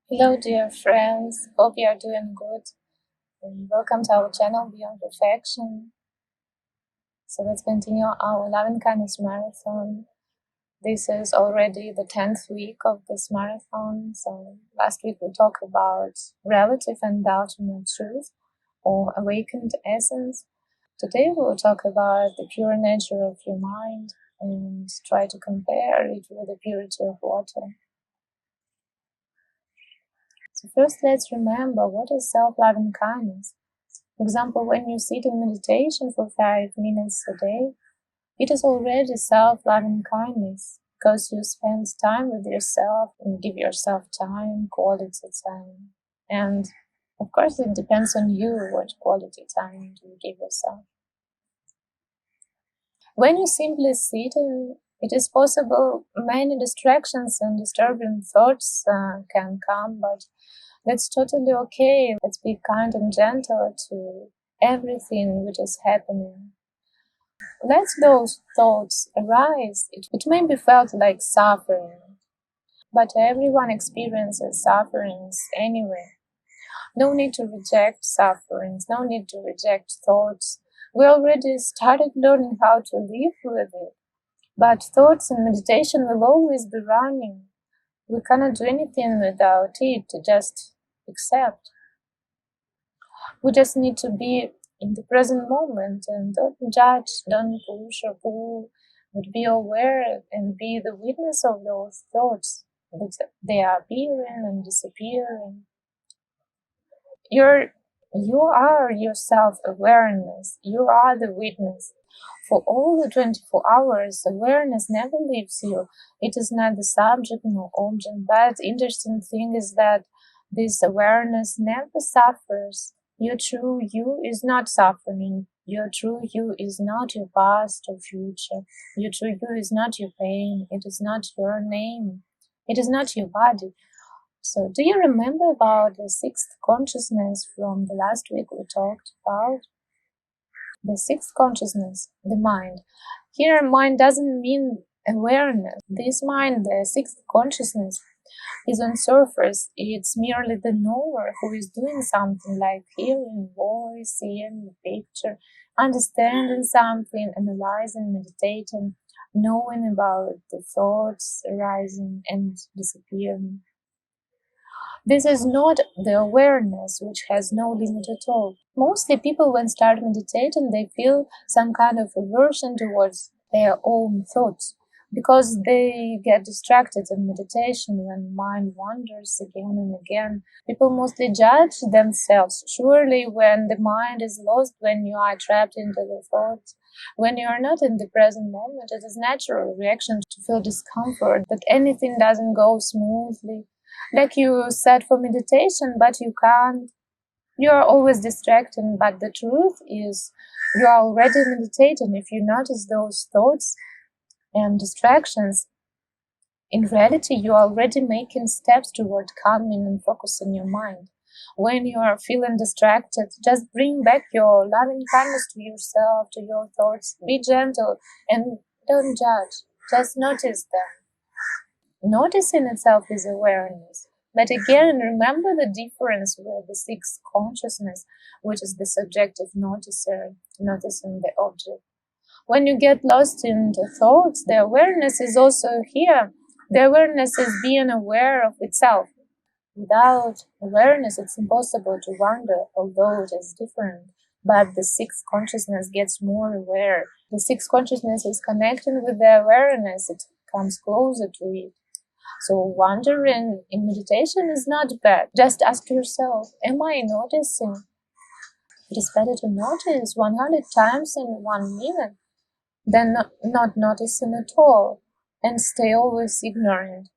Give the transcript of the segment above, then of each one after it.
Hello dear friends, hope you are doing good and welcome to our channel Beyond Perfection. So let's continue our Love and Kindness Marathon. This is already the 10th week of this marathon. So last week we talked about relative and ultimate truth or awakened essence. Today we'll talk about the pure nature of your mind and try to compare it with the purity of water. So first, let's remember what is self-love and kindness. For example, when you sit in meditation for 5 minutes a day, it is already self-love and kindness because you spend time with yourself and give yourself time, quality time. And of course, it depends on you what quality time do you give yourself. When you simply sit in, it is possible many distractions and disturbing thoughts can come, but that's totally okay. Let's be kind and gentle to everything which is happening. Let those thoughts arise. It may be felt like suffering, but everyone experiences sufferings anyway. No need to reject sufferings, no need to reject thoughts. We already started learning how to live with it, but thoughts and meditation will always be running. We cannot do anything without it, to just accept. We just need to be in the present moment and don't judge, don't push or pull, but be aware and be the witness of those thoughts that they are appearing and disappearing. You are your self-awareness. You are the witness. For all the 24 hours, awareness never leaves you. It is not the subject nor object, but interesting thing is that this awareness never suffers. Your true you is not suffering. Your true you is not your past or future. Your true you is not your pain. It is not your name. It is not your body. So do you remember about the sixth consciousness from the last week we talked about? The sixth consciousness, the mind. Here mind doesn't mean awareness. This mind, the sixth consciousness, is on surface. It's merely the knower who is doing something like hearing voice, seeing the picture, understanding something, analyzing, meditating, knowing about the thoughts arising and disappearing. This is not the awareness which has no limit at all. Mostly people when start meditating, they feel some kind of aversion towards their own thoughts because they get distracted in meditation when mind wanders again and again. People mostly judge themselves. Surely when the mind is lost, when you are trapped into the thoughts, when you are not in the present moment, it is natural reaction to feel discomfort, that anything doesn't go smoothly. Like you said for meditation, but you can't. You are always distracted, but the truth is you are already meditating. If you notice those thoughts and distractions, in reality, you are already making steps toward calming and focusing your mind. When you are feeling distracted, just bring back your loving kindness to yourself, to your thoughts. Be gentle and don't judge. Just notice them. Noticing itself is awareness. But again, remember the difference with the sixth consciousness, which is the subjective noticer, noticing the object. When you get lost in the thoughts, the awareness is also here. The awareness is being aware of itself. Without awareness, it's impossible to wander, although it is different. But the sixth consciousness gets more aware. The sixth consciousness is connecting with the awareness. It comes closer to it. So wandering in meditation is not bad. Just ask yourself, am I noticing? It is better to notice 100 times in 1 minute than not noticing at all and stay always ignorant.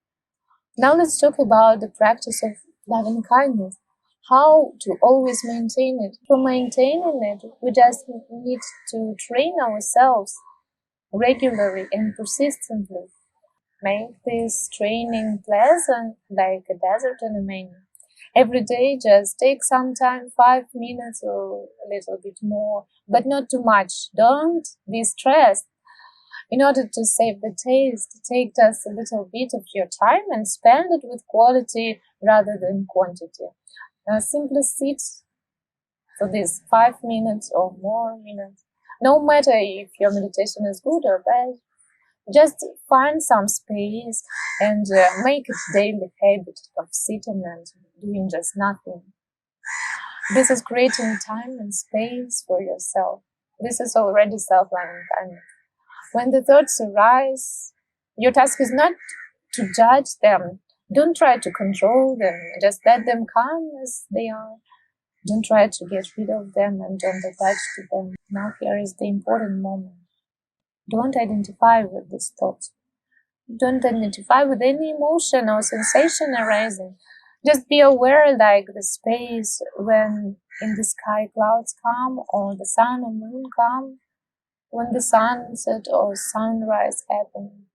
Now let's talk about the practice of loving kindness. How to always maintain it. For maintaining it, we just need to train ourselves regularly and persistently. Make this training pleasant, like a desert in a menu. Every day, just take some time, 5 minutes or a little bit more, but not too much. Don't be stressed. In order to save the taste, take just a little bit of your time and spend it with quality rather than quantity. Simply sit for these 5 minutes or more minutes. No matter if your meditation is good or bad, just find some space and make it daily habit of sitting and doing just nothing. This is creating time and space for yourself. This is already self-loving kindness. When the thoughts arise, your task is not to judge them. Don't try to control them. Just let them come as they are. Don't try to get rid of them and don't attach to them. Now here is the important moment. Don't identify with these thoughts. Don't identify with any emotion or sensation arising. Just be aware like the space when in the sky clouds come or the sun or moon come, when the sunset or sunrise happen.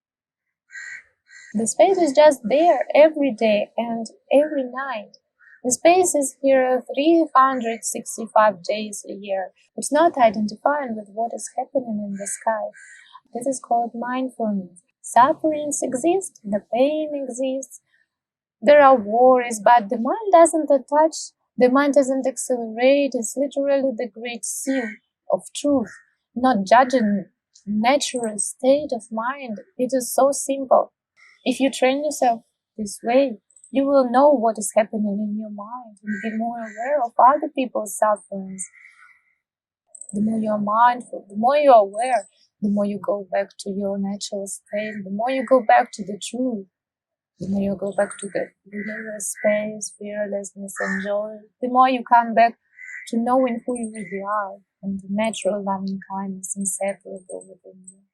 The space is just there every day and every night. The space is here 365 days a year. It's not identifying with what is happening in the sky. This is called mindfulness. Sufferings exist, the pain exists, there are worries, but the mind doesn't attach, the mind doesn't accelerate. It's literally the great seal of truth, not judging natural state of mind. It is so simple. If you train yourself this way, you will know what is happening in your mind and be more aware of other people's sufferings. The more you're mindful, the more you're aware, the more you go back to your natural state, the more you go back to the truth, the more you go back to the limitless space, fearlessness, and joy, the more you come back to knowing who you really are and the natural loving kindness inseparable within you.